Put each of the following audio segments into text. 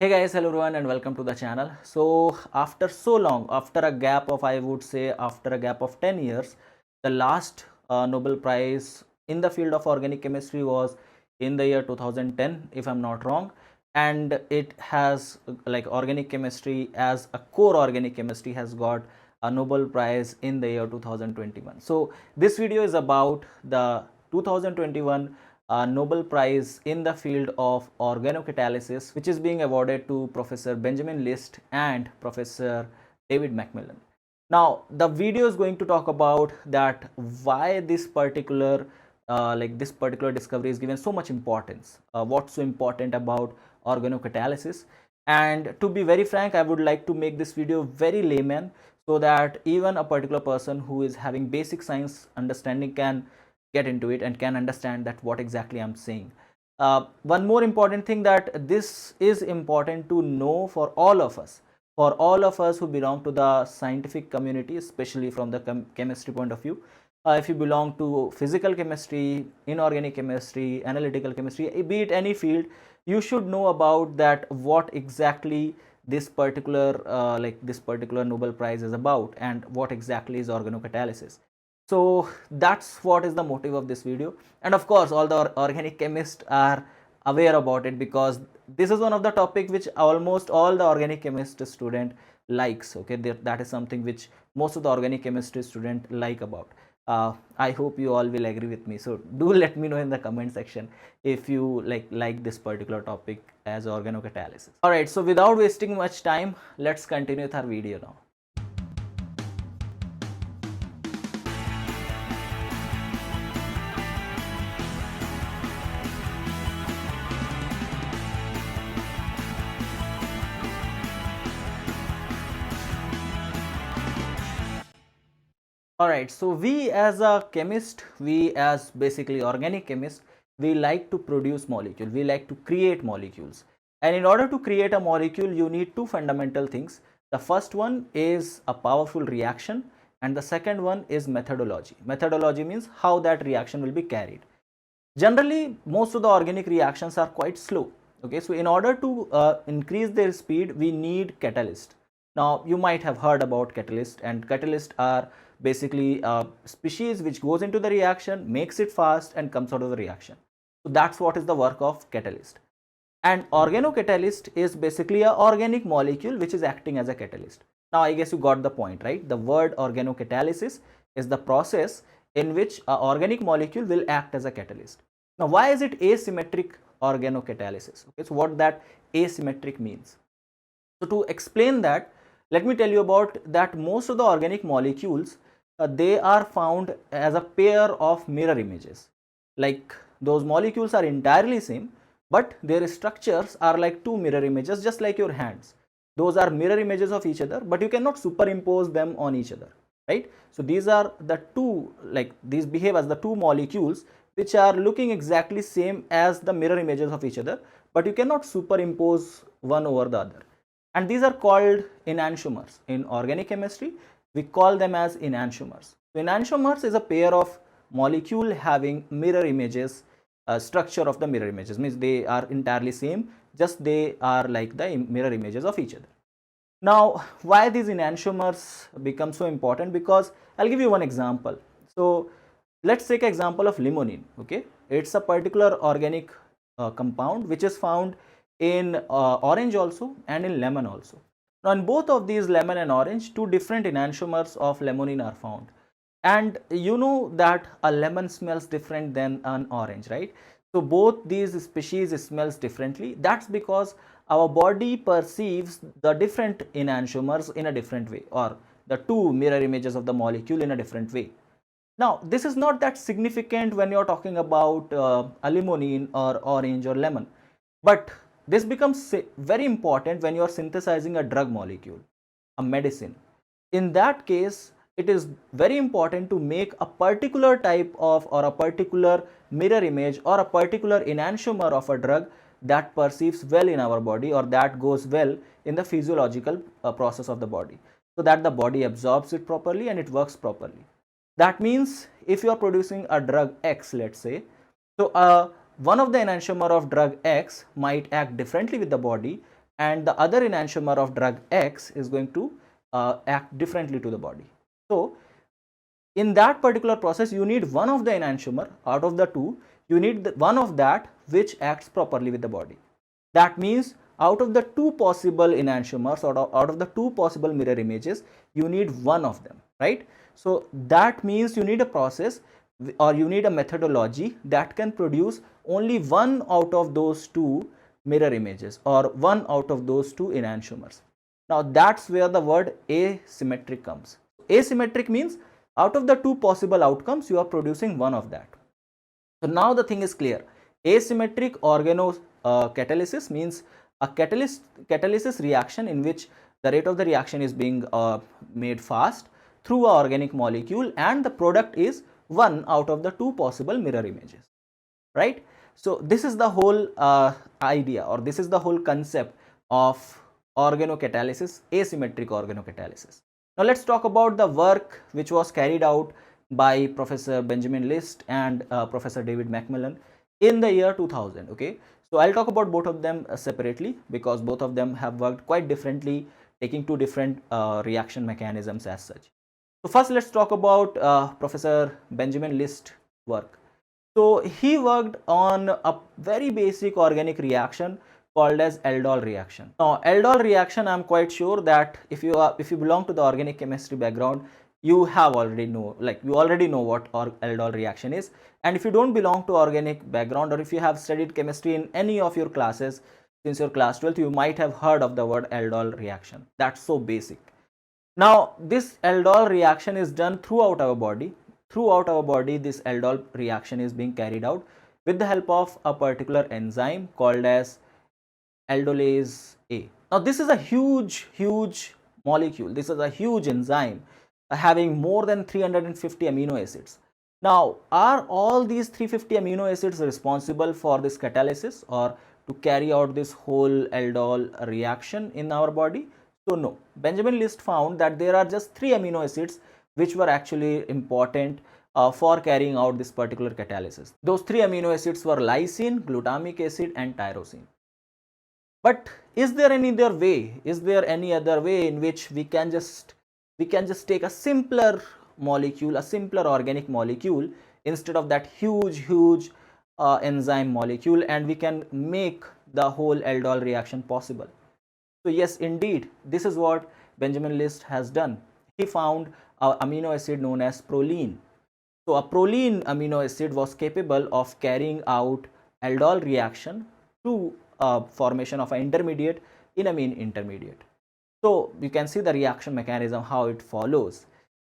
Hey guys, hello everyone and welcome to the channel. So after so long, after a gap of I would say after a gap of 10 years, the last Nobel Prize in the field of organic chemistry was in the year 2010 if I'm not wrong, and it has like organic chemistry as a core organic chemistry has got a Nobel Prize in the year 2021. So this video is about the 2021 Nobel Prize in the field of organocatalysis, which is being awarded to Professor Benjamin List and Professor David Macmillan. Now, the video is going to talk about that why this particular this particular discovery is given so much importance. What's so important about organocatalysis? And to be very frank, I would like to make this video very layman so that even a particular person who is having basic science understanding can get into it and can understand that what exactly I'm saying. One more important thing that this is important to know for all of us who belong to the scientific community, especially from the chemistry point of view. If you belong to physical chemistry, inorganic chemistry, analytical chemistry, be it any field, you should know about that what exactly this particular this particular Nobel Prize is about and what exactly is organocatalysis. So that's what is the motive of this video, and of course all the organic chemists are aware about it because this is one of the topic which almost all the organic chemistry student likes. Okay, that is something which most of the organic chemistry student like about. I hope you all will agree with me, so do let me know in the comment section if you like this particular topic as organocatalysis. All right, so without wasting much time, let's continue with our video now. Alright, so we as a chemist, we as basically organic chemists, we like to produce molecules, we like to create molecules. And in order to create a molecule, you need two fundamental things. The first one is a powerful reaction, and the second one is methodology. Methodology means how that reaction will be carried. Generally, most of the organic reactions are quite slow. Okay, so in order to increase their speed, we need catalyst. Now, you might have heard about catalyst, and catalysts are basically a species which goes into the reaction, makes it fast, and comes out of the reaction. So that's what is the work of catalyst. And organocatalyst is basically an organic molecule which is acting as a catalyst. Now, I guess you got the point, right? The word organocatalysis is the process in which an organic molecule will act as a catalyst. Now, why is it asymmetric organocatalysis? Okay, so what that asymmetric means. So to explain that, let me tell you about that most of the organic molecules, they are found as a pair of mirror images. Like those molecules are entirely same, but their structures are like two mirror images, just like your hands. Those are mirror images of each other, but you cannot superimpose them on each other, right? So these are the two, like these behave as the two molecules which are looking exactly same as the mirror images of each other, but you cannot superimpose one over the other. And these are called enantiomers. In organic chemistry, we call them as enantiomers. So enantiomers is a pair of molecule having mirror images, structure of the mirror images, means they are entirely same, just they are like the mirror images of each other. Now, why these enantiomers become so important? Because I'll give you one example. So let's take an example of limonene. Okay, it's a particular organic compound which is found in orange also and in lemon also. Now, in both of these, lemon and orange, two different enantiomers of limonene are found. And you know that a lemon smells different than an orange, right? So both these species smells differently. That's because our body perceives the different enantiomers in a different way, or the two mirror images of the molecule in a different way. Now, this is not that significant when you're talking about a limonene or orange or lemon, but this becomes very important when you're synthesizing a drug molecule, a medicine. In that case, it is very important to make a particular type of or a particular mirror image or a particular enantiomer of a drug that perceives well in our body, or that goes well in the physiological process of the body, so that the body absorbs it properly and it works properly. That means if you are producing a drug X, let's say, so one of the enantiomer of drug X might act differently with the body and the other enantiomer of drug X is going to act differently to the body. So in that particular process, you need one of the enantiomer out of the two, you need one of that which acts properly with the body. That means out of the two possible enantiomers or out of the two possible mirror images, you need one of them, right? So that means you need a process or you need a methodology that can produce only one out of those two mirror images or one out of those two enantiomers. Now that's where the word asymmetric comes. Asymmetric means out of the two possible outcomes, you are producing one of that. So now the thing is clear. Asymmetric organocatalysis means a catalysis reaction in which the rate of the reaction is being made fast through an organic molecule and the product is one out of the two possible mirror images, right? So this is the whole idea, or this is the whole concept of organocatalysis, asymmetric organocatalysis. Now let's talk about the work which was carried out by Professor Benjamin List and Professor David Macmillan in the year 2000. Okay, so I'll talk about both of them separately because both of them have worked quite differently, taking two different reaction mechanisms as such. So first let's talk about Professor Benjamin List work. So he worked on a very basic organic reaction called as Aldol reaction. Now Aldol reaction, I'm quite sure that if you belong to the organic chemistry background, you already know what Aldol reaction is. And if you don't belong to organic background, or if you have studied chemistry in any of your classes since your class 12th, you might have heard of the word Aldol reaction. That's so basic. Now this Aldol reaction is done throughout our body. Throughout our body, this Aldol reaction is being carried out with the help of a particular enzyme called as aldolase A. Now this is a huge molecule. This is a huge enzyme having more than 350 amino acids. Now are all these 350 amino acids responsible for this catalysis or to carry out this whole aldol reaction in our body? So no. Benjamin List found that there are just 3 amino acids which were actually important for carrying out this particular catalysis. Those 3 amino acids were lysine, glutamic acid and tyrosine. But is there any other way? Is there any other way in which we can just take a simpler molecule, a simpler organic molecule instead of that huge enzyme molecule, and we can make the whole aldol reaction possible? So yes, indeed, this is what Benjamin List has done. He found an amino acid known as proline. So a proline amino acid was capable of carrying out aldol reaction to formation of an intermediate in amine intermediate. So you can see the reaction mechanism, how it follows.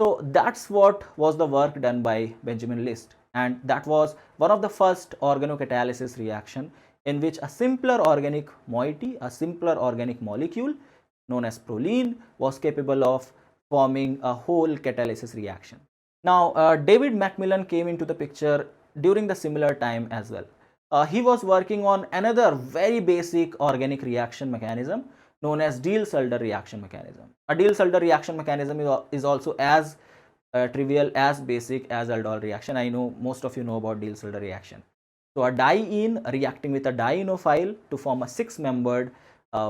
So that's what was the work done by Benjamin List, and that was one of the first organocatalysis reaction in which a simpler organic moiety, a simpler organic molecule known as proline was capable of forming a whole catalysis reaction. Now David Macmillan came into the picture during the similar time as well. He was working on another very basic organic reaction mechanism known as Diels-Alder reaction mechanism. A Diels-Alder reaction mechanism is also as trivial, as basic as aldol reaction. I know most of you know about Diels-Alder reaction. So a diene reacting with a dienophile to form a 6-membered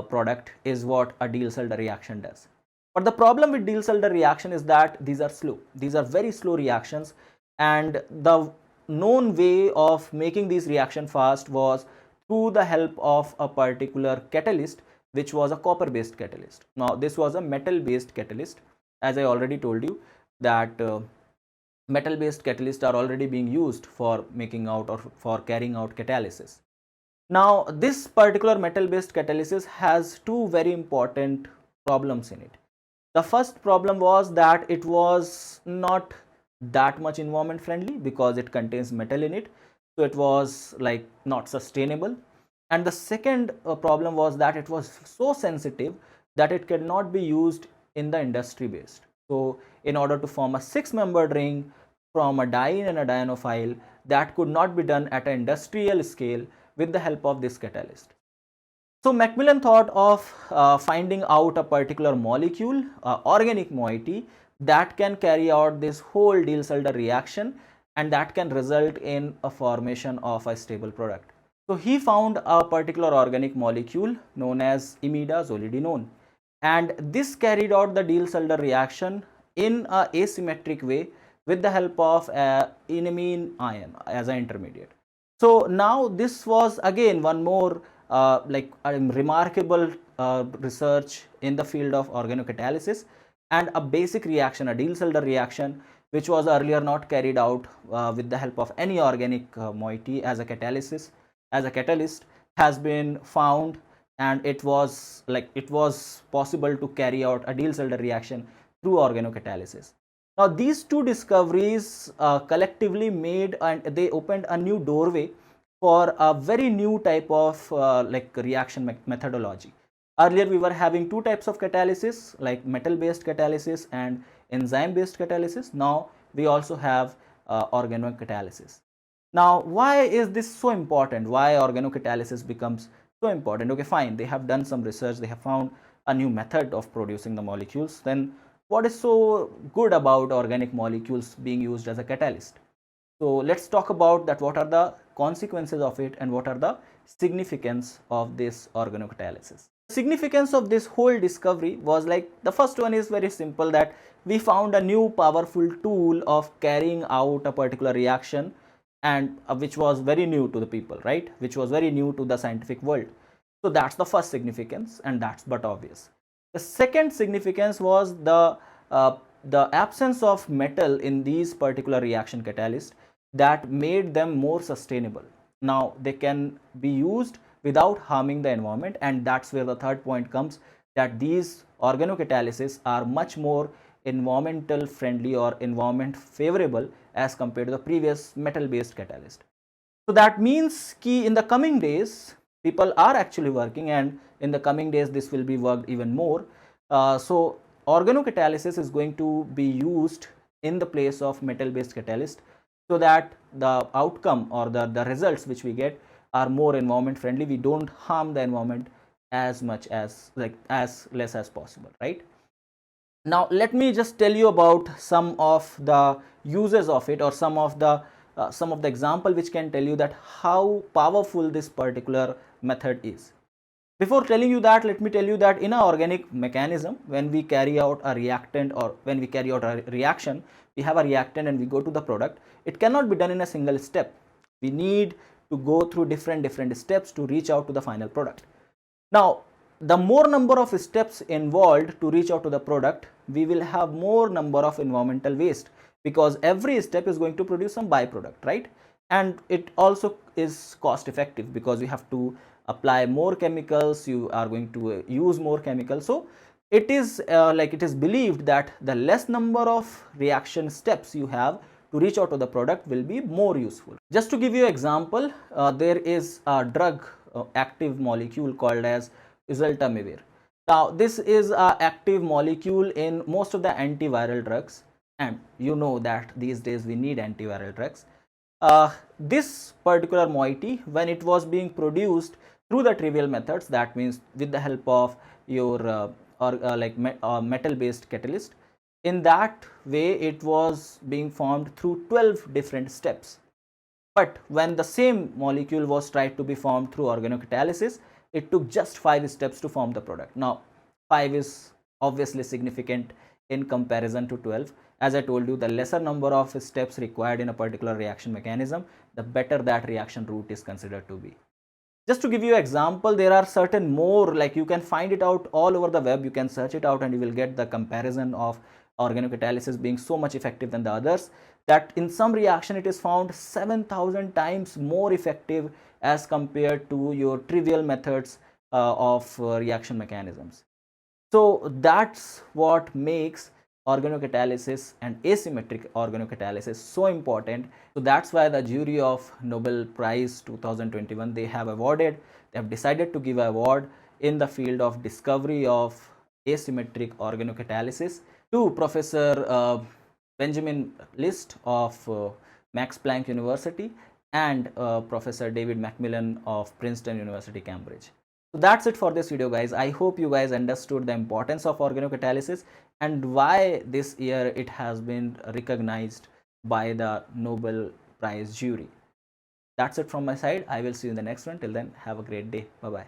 product is what a Diels-Alder reaction does. But the problem with Diels-Alder reaction is that these are slow. These are very slow reactions, and the known way of making these reaction fast was through the help of a particular catalyst, which was a copper based catalyst. Now this was a metal based catalyst. As I already told you that metal based catalysts are already being used for making out or for carrying out catalysis. Now this particular metal based catalysis has two very important problems in it. The first problem was that it was not that much environment friendly because it contains metal in it, so it was like not sustainable. And the second problem was that it was so sensitive that it cannot be used in the industry based. So in order to form a 6-membered ring from a diene and a dienophile, that could not be done at an industrial scale with the help of this catalyst. So Macmillan thought of finding out a particular molecule, organic moiety, that can carry out this whole Diels-Alder reaction and that can result in a formation of a stable product. So he found a particular organic molecule known as imidazolidinone, and this carried out the Diels-Alder reaction in a asymmetric way with the help of enamine ion as an intermediate. So now this was again one more like a remarkable research in the field of organocatalysis, and a basic reaction, a Diels-Alder reaction, which was earlier not carried out with the help of any organic moiety as a catalyst, has been found, and it was possible to carry out a Diels-Alder reaction through organocatalysis. Now these two discoveries collectively made, and they opened a new doorway for a very new type of reaction methodology. Earlier we were having two types of catalysis, like metal based catalysis and enzyme based catalysis. Now we also have organocatalysis. Now why is this so important? Why organocatalysis becomes so important? Okay, fine, they have done some research, they have found a new method of producing the molecules. Then what is so good about organic molecules being used as a catalyst? So let's talk about that, what are the consequences of it and what are the significance of this organocatalysis. The significance of this whole discovery was, like, the first one is very simple, that we found a new powerful tool of carrying out a particular reaction, and which was very new to the people, right? Which was very new to the scientific world. So that's the first significance, and that's but obvious. The second significance was the absence of metal in these particular reaction catalysts that made them more sustainable. Now they can be used without harming the environment, and that's where the third point comes, that these organocatalysis are much more environmental friendly or environment favorable as compared to the previous metal based catalyst. So that means ki in the coming days people are actually working, and in the coming days this will be worked even more. So organocatalysis is going to be used in the place of metal based catalyst, so that the outcome or the results which we get are more environment friendly. We don't harm the environment as much as, like, as less as possible, right? Now let me just tell you about some of the uses of it, or some of the example which can tell you that how powerful this particular method is. Before telling you that, let me tell you that in an organic mechanism, when we carry out a reactant, or when we carry out a reaction, we have a reactant and we go to the product. It cannot be done in a single step. We need to go through different steps to reach out to the final product. Now the more number of steps involved to reach out to the product, we will have more number of environmental waste, because every step is going to produce some byproduct, right? And it also is cost effective, because you have to apply more chemicals, you are going to use more chemicals. So it is it is believed that the less number of reaction steps you have to reach out to the product will be more useful. Just to give you an example, there is a drug active molecule called as oseltamivir. Now this is a active molecule in most of the antiviral drugs, and you know that these days we need antiviral drugs. This particular moiety, when it was being produced through the trivial methods, that means with the help of your metal based catalyst, in that way it was being formed through 12 different steps. But when the same molecule was tried to be formed through organocatalysis, it took just 5 steps to form the product. Now 5 is obviously significant in comparison to 12. As I told you, the lesser number of steps required in a particular reaction mechanism, the better that reaction route is considered to be. Just to give you an example, there are certain more, like you can find it out all over the web, you can search it out and you will get the comparison of organocatalysis being so much effective than the others, that in some reaction it is found 7,000 times more effective as compared to your trivial methods of reaction mechanisms. So that's what makes organocatalysis and asymmetric organocatalysis so important. So that's why the jury of Nobel Prize 2021, they have decided to give an award in the field of discovery of asymmetric organocatalysis to Professor Benjamin List of Max Planck University and Professor David Macmillan of Princeton University, Cambridge. So that's it for this video, guys. I hope you guys understood the importance of organocatalysis and why this year it has been recognized by the Nobel Prize jury. That's it from my side. I will see you in the next one. Till then, have a great day. Bye bye.